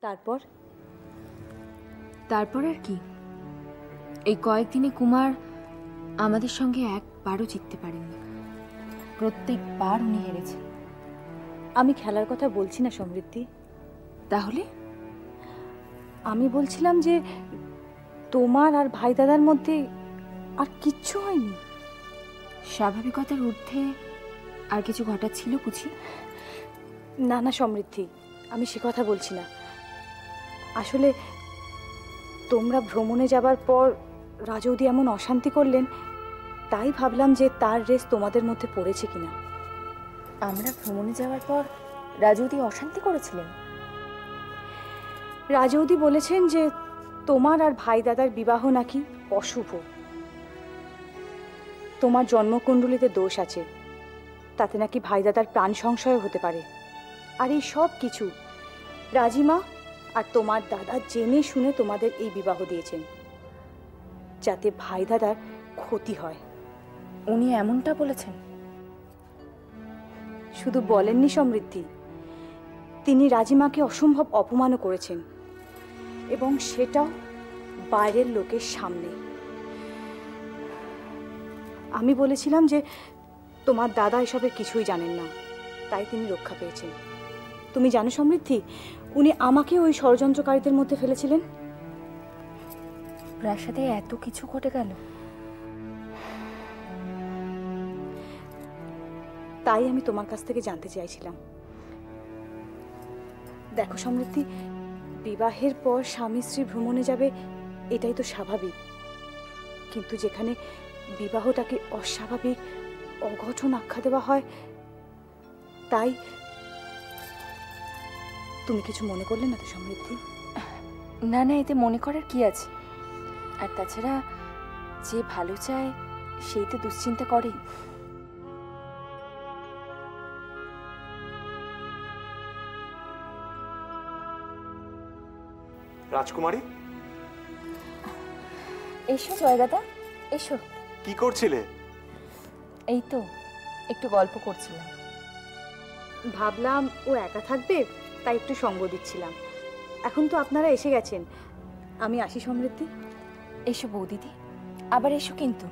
তারপর তারপর আর কি, এই কয়েকদিনে কুমার আমাদের সঙ্গে একবারও জিততে পারেননি। প্রত্যেকবার উনি হেরেছেন। আমি খেলার কথা বলছি না সমৃদ্ধি। তাহলে আমি বলছিলাম যে তোমার আর ভাই দাদার মধ্যে আর কিচ্ছু হয়নি? স্বাভাবিকতার ঊর্ধ্বে আর কিছু ঘটাচ্ছিল বুঝি? না না সমৃদ্ধি, আমি সে কথা বলছি না। আসলে তোমরা ভ্রমণে যাবার পর রাজৌদি এমন অশান্তি করলেন, তাই ভাবলাম যে তার রেস তোমাদের মধ্যে পড়েছে কিনা। আমরা ভ্রমণে যাওয়ার পর রাজৌদি অশান্তি করেছিলেন? রাজৌদি বলেছেন যে তোমার আর ভাই দাদার বিবাহ নাকি অশুভ। তোমার জন্মকুণ্ডলিতে দোষ আছে, তাতে নাকি ভাই দাদার প্রাণ সংশয় হতে পারে। আর এই সব কিছু রাজিমা আর তোমার দাদা জেনে শুনে তোমাদের এই বিবাহ দিয়েছেন, যাতে ভাই দাদার ক্ষতি হয়। উনি এমনটা বলেছেন? শুধু বলেননি সমৃদ্ধি, তিনি রাজিমাকে অসম্ভব অপমানও করেছেন, এবং সেটাও বাইরের লোকের সামনে। আমি বলেছিলাম যে তোমার দাদা এসবের কিছুই জানেন না, তাই তিনি রক্ষা পেয়েছেন। তুমি জানো সমৃদ্ধি, উনি আমাকে ওই ষড়যন্ত্রকারীদের মধ্যে ফেলেছিলেন। প্রাসাদে এত কিছু ঘটে গেল। তাই আমি তোমার কাছ থেকে জানতে চাইছিলাম। দেখো সমৃদ্ধি, বিবাহের পর স্বামী স্ত্রী ভ্রমণে যাবে, এটাই তো স্বাভাবিক। কিন্তু যেখানে বিবাহটাকে অস্বাভাবিক, অঘটন আখ্যা দেওয়া হয়, তাই তুমি কিছু মনে করলে না তো সমৃদ্ধি? না না, এতে মনে করার কি আছে? আর তাছাড়া যে ভালো চায় সেই তো দুশ্চিন্তা করে। রাজকুমারী, এসো জয় দাদা, এসো। কি করছিলে? এই তো একটু গল্প করছিলাম। ভাবলাম ও একা থাকবে, তাই একটু সঙ্গ দিচ্ছিলাম। এখন তো আপনারা এসে গেছেন, আমি আসি সমৃদ্ধি। এসো বৌদিদি, আবার এসো কিন্তু।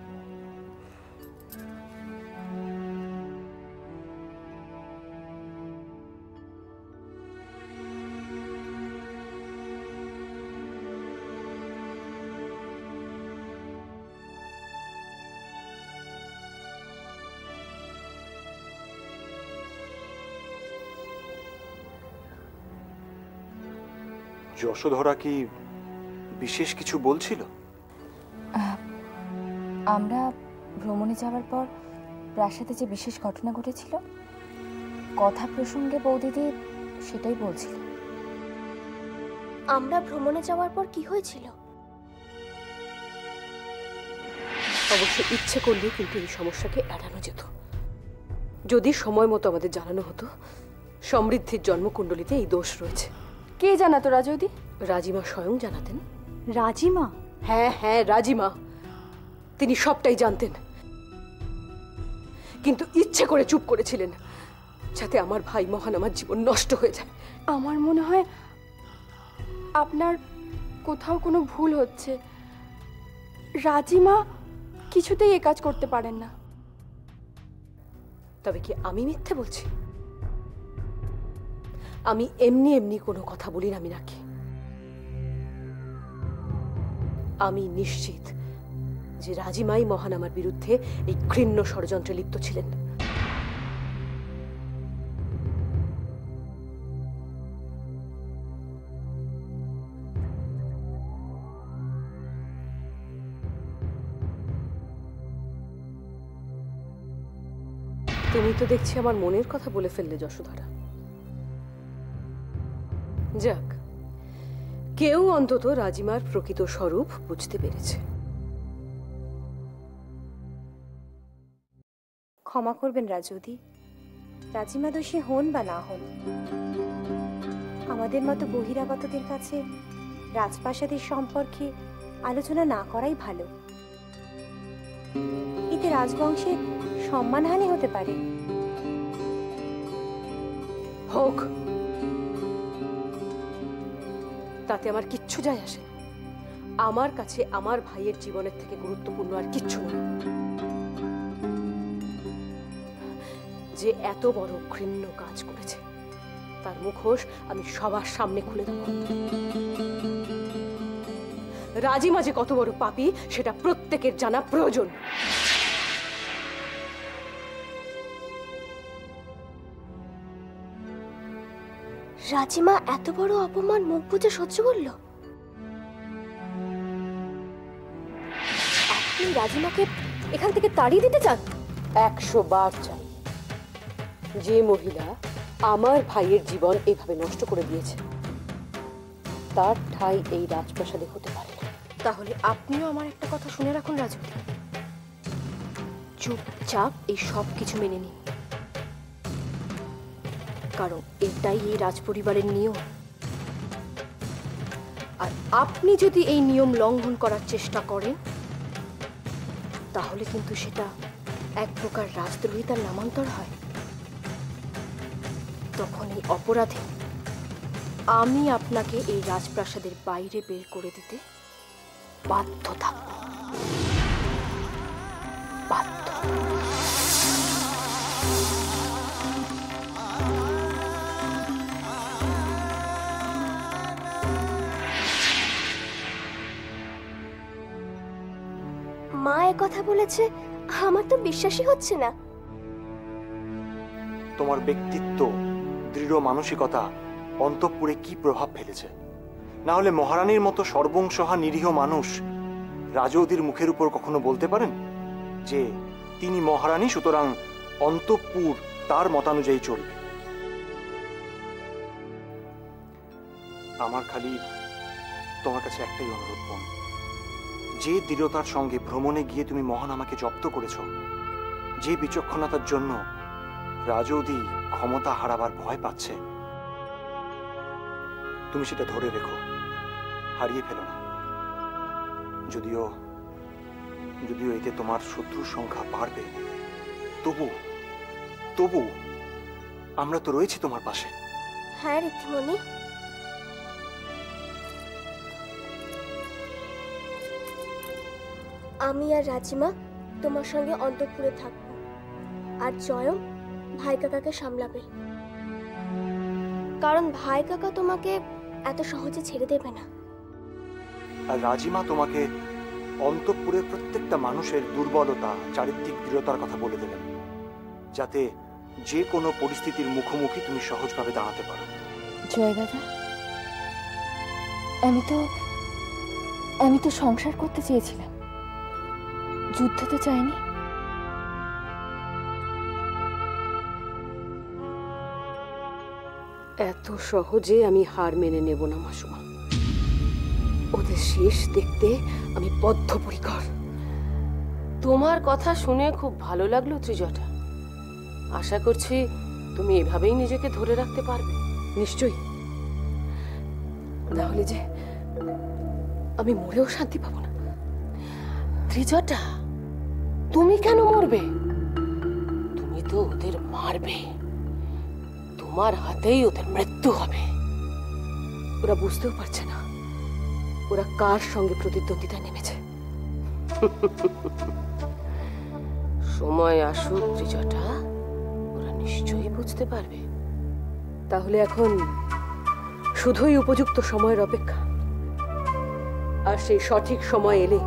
যশোধরা কি বিশেষ কিছু বলছিল? আমরা ভ্রমণে যাওয়ার পর প্রাসাদে যে বিশেষ ঘটনা ঘটেছিল, কথা প্রসঙ্গে বৌদিদি সেটাই বলছিল। আমরা ভ্রমণে যাওয়ার পর কি হয়েছিল? অবশ্য ইচ্ছে করলে কিন্তু এই সমস্যাকে এড়ানো যেত, যদি সময় মতো আমাদের জানানো হতো সমৃদ্ধির জন্মকুণ্ডলিতে এই দোষ রয়েছে। কে জানাতো রাজৌদি? রাজিমা স্বয়ং জানাতেন। রাজিমা? হ্যাঁ হ্যাঁ, রাজিমা। তিনি সবটাই জানতেন, কিন্তু ইচ্ছে করে চুপ করেছিলেন, যাতে আমার ভাই মহান আমার জীবন নষ্ট হয়ে যায়। আমার মনে হয় আপনার কোথাও কোনো ভুল হচ্ছে। রাজিমা কিছুতেই এ কাজ করতে পারেন না। তবে কি আমি মিথ্যে বলছি? আমি এমনি এমনি কোনো কথা বলি না মীনাক্ষী। আমি নিশ্চিত যে রাজিমাই মহান আমার বিরুদ্ধে এই ঘৃণ্য ষড়যন্ত্রে লিপ্ত ছিলেন। তুমি তো দেখছি আমার মনের কথা বলে ফেললে যশোধরা। যাক, কেউ অন্তত রাজিমার প্রকৃত স্বরূপ বুঝতে পেরেছে। ক্ষমা করবেন রাজৌদি, রাজিমা দোষী হন বা না হন, আমাদের মতো বহিরাগতদের কাছে রাজপ্রাসাদের সম্পর্কে আলোচনা না করাই ভালো। এতে রাজবংশের সম্মানহানি হতে পারে। হোক, তাতে আমার কিচ্ছু যায় আসে না। আমার কাছে আমার ভাইয়ের জীবনের থেকে গুরুত্বপূর্ণ আর কিচ্ছু নয়। যে এত বড় ঘৃণ্য কাজ করেছে তার মুখোশ আমি সবার সামনে খুলে দেব। রাজিমা যে কত বড় পাপী সেটা প্রত্যেকের জানা প্রয়োজন। রাজিমা এত বড় অপমান মুখ বুজে সহ্য করলো? আপনি রাজিমাকে এখান থেকে তাড়িয়ে দিতে চান? 100 বার চাই। যে মহিলা আমার ভাইয়ের জীবন এভাবে নষ্ট করে দিয়েছে তার ঠাঁই এই রাজপ্রাসাদে হতে পারে না। তাহলে আপনিও আমার একটা কথা শুনে রাখুন রাজবতী, চুপচাপ এই সব কিছু মেনে নিন, কারণ এটাই এই রাজপরিবারের নিয়ম। আর আপনি যদি এই নিয়ম লঙ্ঘন করার চেষ্টা করেন তাহলে কিন্তু সেটা এক প্রকার রাজদ্রোহিতার নামান্তর হয়। তখন এই অপরাধে আমি আপনাকে এই রাজপ্রাসাদের বাইরে বের করে দিতে বাধ্য থাকব, বাধ্য। মা কথা বলেছে, আমার তো বিশ্বাসই হচ্ছে না। তোমার ব্যক্তিত্ব, দৃঢ় মানসিকতা অন্তঃপুরে কি প্রভাব ফেলেছে? না হলে মহারানীর মতো সর্বংসহা নিরীহ মানুষ রাজৌদির মুখের উপর কখনো বলতে পারেন যে তিনি মহারানী, সুতরাং অন্তঃপুর তার মতানুযায়ী চলবে? আমার খালি তোমার কাছে একটাই অনুরোধ, বোন, যে দৃঢ়তার সঙ্গে ভ্রমণে গিয়ে তুমি মহান আমাকে জব্দ করেছ, যে বিচক্ষণতার জন্য রাজৌদি ক্ষমতা হারাবার ভয় পাচ্ছে, তুমি সেটা ধরে রেখো, হারিয়ে ফেলো না। যদিও এতে তোমার শত্রুর সংখ্যা বাড়বে, তবু আমরা তো রয়েছি তোমার পাশে। হ্যাঁ ঋদ্ধিমণি, আমি আর রাজিমা তোমার সঙ্গে অন্তঃপুরে থাকবো, আর জয়ম ভাই কাকাকে সামলাবে, কারণ ভাই কাকা তোমাকে এত সহজে ছেড়ে দেবে না। আর রাজিমা তোমাকে অন্তঃপুরের প্রত্যেকটা মানুষের দুর্বলতা, চারিত্রিক দৃঢ়তার কথা বলে দেবেন, যাতে যে কোনো পরিস্থিতির মুখোমুখি তুমি সহজভাবে দাঁড়াতে পারো। জয় দাদা, আমি তো সংসার করতে চেয়েছিলাম, যুদ্ধ তো চাইনি। এত সহজে আমি হার মেনে নেব না মাসুমা। ওদের শেষ দেখতে আমি বদ্ধপরিকর। তোমার কথা শুনে খুব ভালো লাগলো ত্রিজটা। আশা করছি তুমি এভাবেই নিজেকে ধরে রাখতে পারবে। নিশ্চয়ই, তাহলে যে আমি মরেও শান্তি পাবো না। ত্রিজটা, তুমি কেন মরবে? তুমি তো ওদের মারবে, তোমার হাতেই ওদের মৃত্যু হবে। ওরা বুঝতেও পারছে না ওরা কার সঙ্গে প্রতিদ্বন্দ্বিতায় নেমেছে। সময় আসুক ত্রিজটা, ওরা নিশ্চয়ই বুঝতে পারবে। তাহলে এখন শুধুই উপযুক্ত সময়ের অপেক্ষা, আর সেই সঠিক সময় এলে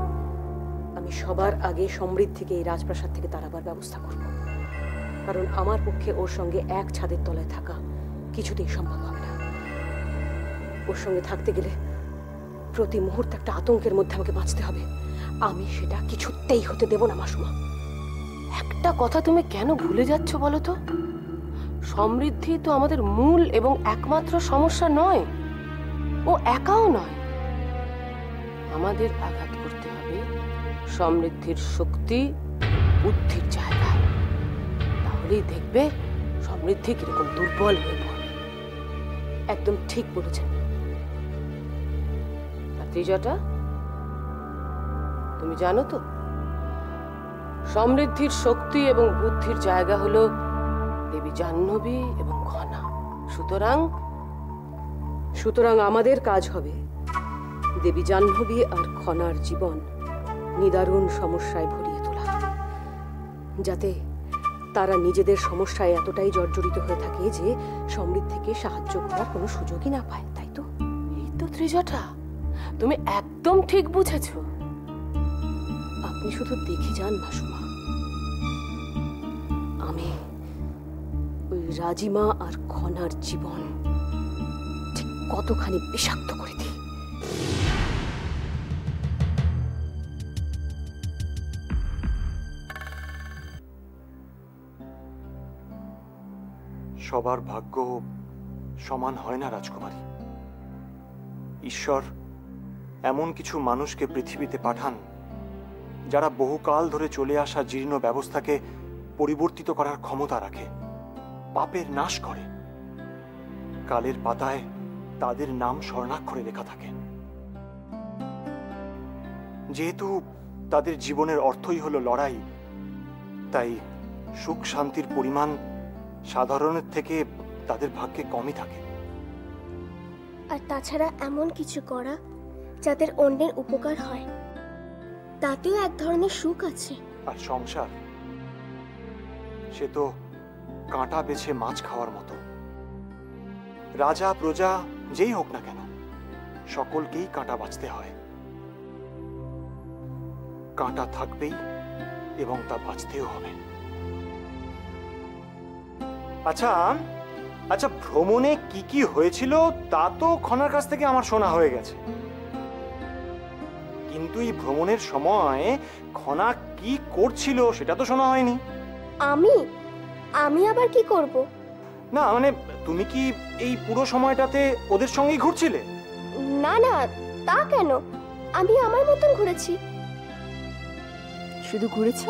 আমি সবার আগে সমৃদ্ধিকে এই রাজপ্রাসাদ থেকে তাড়াবার ব্যবস্থা করব। কারণ আমার পক্ষে ওর সঙ্গে এক ছাদের তলায় থাকা কিছুতেই সম্ভব হবে না। ওর সঙ্গে থাকতে গেলে প্রতি মুহূর্তে একটা আতঙ্কের মধ্যে আমাকে বাঁচতে হবে। আমি সেটা কিছুতেই হতে দেব না মাসুমা। একটা কথা তুমি কেন ভুলে যাচ্ছ বলো তো? সমৃদ্ধি তো আমাদের মূল এবং একমাত্র সমস্যা নয়, ও একাও নয়। আমাদের আঘাত করতে হবে সমৃদ্ধির শক্তি, বুদ্ধির জায়গায়। তাহলেই দেখবে সমৃদ্ধি কিরকম দুর্বল হয়ে পড়বে। একদম ঠিক বলেছেন ত্রিজটা। তুমি জানো তো সমৃদ্ধির শক্তি এবং বুদ্ধির জায়গা হলো দেবী জাহ্নবী এবং ঘনা। সুতরাং আমাদের কাজ হবে দেবী জাহ্নবী আর খনার জীবন নিদারুণ সমস্যায় ভরিয়ে তোলা, যাতে তারা নিজেদের সমস্যায় এতটাই জর্জরিত হয়ে থাকে যে সমৃদ্ধিকে সাহায্য করার কোনো সুযোগই না পায়, তাই তো? এই তো ত্রিজটা, তুমি একদম ঠিক বুঝেছো। আপনি শুধু দেখে যান মাসুমা, আমি ওই রাজিমা আর খনার জীবন ঠিক কতখানি বিষাক্ত করে দিই। সবার ভাগ্য সমান হয় না রাজকুমারী। ঈশ্বর এমন কিছু মানুষকে পৃথিবীতে পাঠান যারা বহুকাল ধরে চলে আসা জীর্ণ ব্যবস্থাকে পরিবর্তিত করার ক্ষমতা রাখে, পাপের নাশ করে। কালের পাতায় তাদের নাম স্বর্ণাক্ষরে লেখা থাকে। যেহেতু তাদের জীবনের অর্থই হলো লড়াই, তাই সুখ শান্তির পরিমাণ সাধারণের থেকে তাদের ভাগ্যে কমই থাকে। আর তাছাড়া এমন কিছু করা যাদের অন্যের উপকার হয়, তাতেও এক ধরনের সুখ আছে। আর সংসার, সে তো কাঁটা বেছে মাছ খাওয়ার মতো। রাজা প্রজা যেই হোক না কেন, সকলকেই কাঁটা বাঁচতে হয়। কাঁটা থাকবেই এবং তা বাঁচতেও হবে। আচ্ছা আচ্ছা, ভ্রমণে কি কি হয়েছিল তা তো খনার কাছ থেকে আমার শোনা হয়ে গেছে, কিন্তু এই ভ্রমণের সময় খনা কি করছিল সেটা তো শোনা হয়নি। আমি আবার কি করব? না মানে, তুমি কি এই পুরো সময়টাতে ওদের সঙ্গেই ঘুরছিলে? না না, তা কেন? আমি আমার মতন ঘুরেছি। শুধু ঘুরেছ?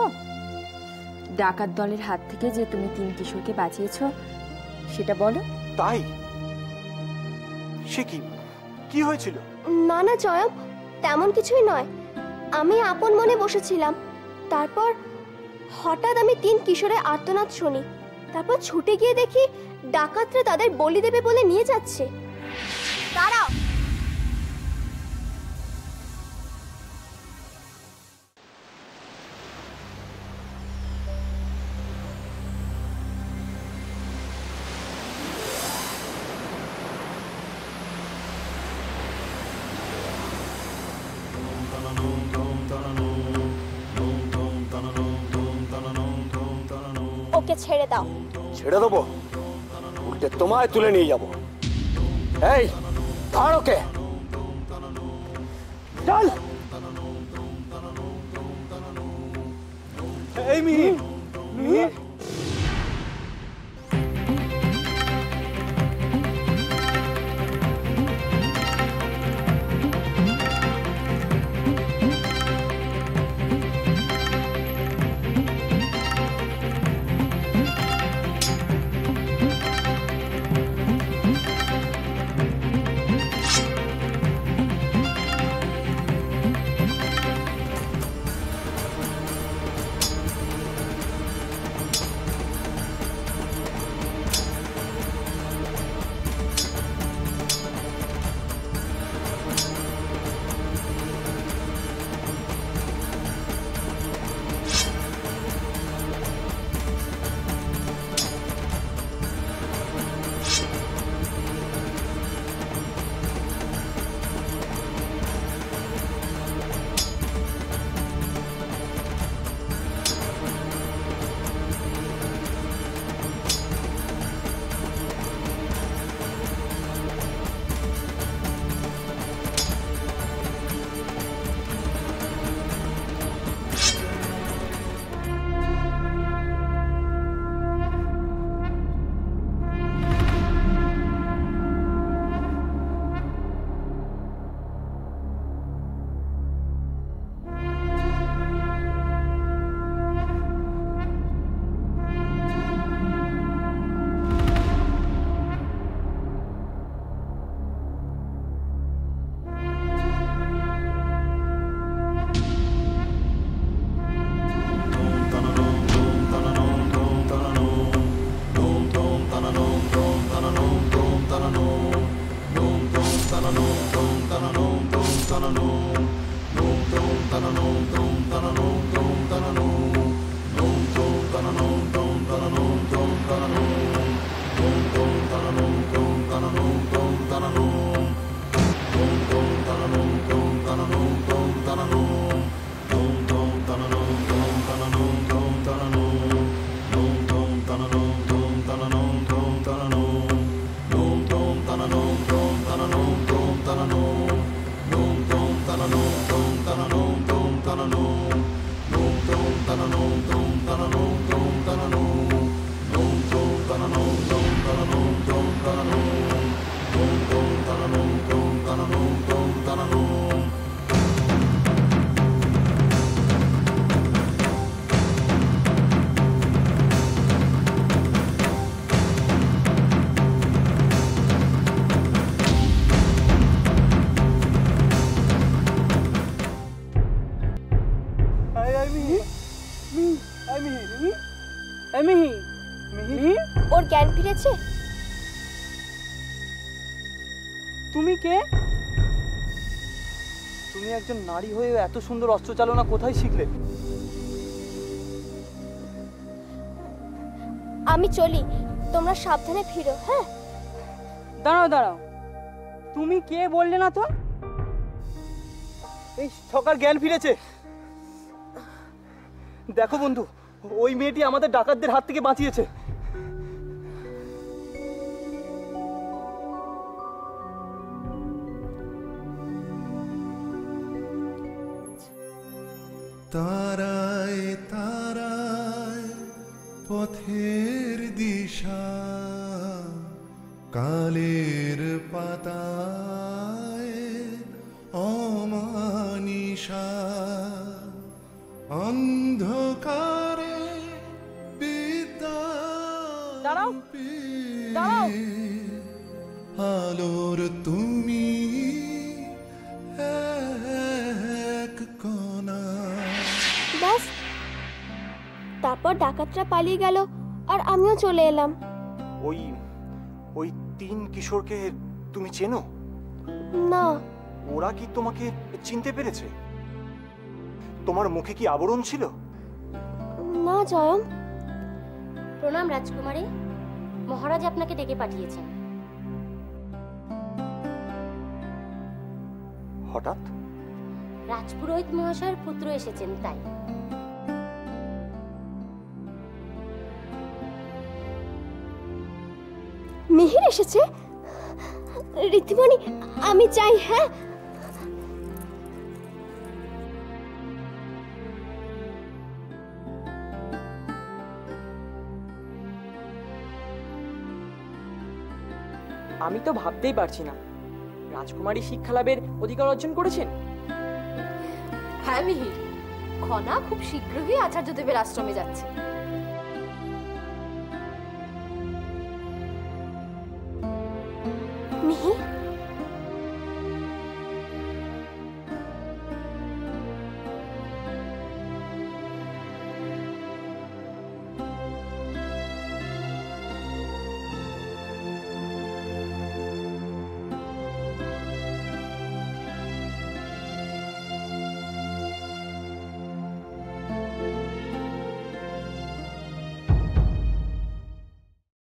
ডাকাত দলের হাত থেকে যে তুমি 3 কিশোরকে বাঁচিয়েছো সেটা বলো। তাই? সে কি হয়েছিল? না না জয়ম, তেমন কিছুই নয়। আমি আপন মনে বসেছিলাম, তারপর হঠাৎ আমি 3 কিশোরের আর্তনাদ শুনি। তারপর ছুটে গিয়ে দেখি ডাকাতরা তাদের বলি দেবে বলে নিয়ে যাচ্ছে। দাঁড়াও! ওকে ছেড়ে দাও। ছেড়ে দেবো? উল্টে তোমায় তুলে নিয়ে যাবো। এই ধর ওকে, চল। এই মিহির, মিহির, ওর জ্ঞান ফিরেছে? তুমি কে? তুমি একজন নারী হয়ে এত সুন্দর অস্ত্র চালনা কোথায় শিখলে? আমি চলি, তোমরা সাবধানে ফিরো। হ্যাঁ, দাঁড়াও দাঁড়াও, তুমি কে বললে না তো? এই সকাল জ্ঞান ফিরেছে। দেখো বন্ধু, ওই মেয়েটি আমাদের ডাকাতদের হাত থেকে বাঁচিয়েছে। তারায় তারায় পথের দিশা, কালের পাতায় অমানিশা, অন্ধকারে বিদ্যা আলোর তুমি এক কোনা। ব্যাস, তারপর ডাকাতরা পালিয়ে গেল আর আমিও চলে এলাম। ওই ওই 3 কিশোরকে তুমি চেনো? না। ওরা কি তোমাকে চিনতে পেরেছে? তোমার মুখে কি আবরণ ছিল? না জয়ম। প্রণাম রাজকুমারী, মহারাজ আপনাকে ডেকে পাঠিয়েছেন। হঠাৎ? রাজপুরোহিত মহাশয়ের পুত্র এসেছেন তাই। মিহির এসেছে? রীতিমণি, আমি চাই। হ্যাঁ, আমি তো ভাবতেই পারছি না রাজকুমারী শিক্ষা লাভের অধিকার অর্জন করেছেন। হ্যাঁ মিহির, খনা খুব শীঘ্রই আচার্যদেবের আশ্রমে যাচ্ছে। মিহির,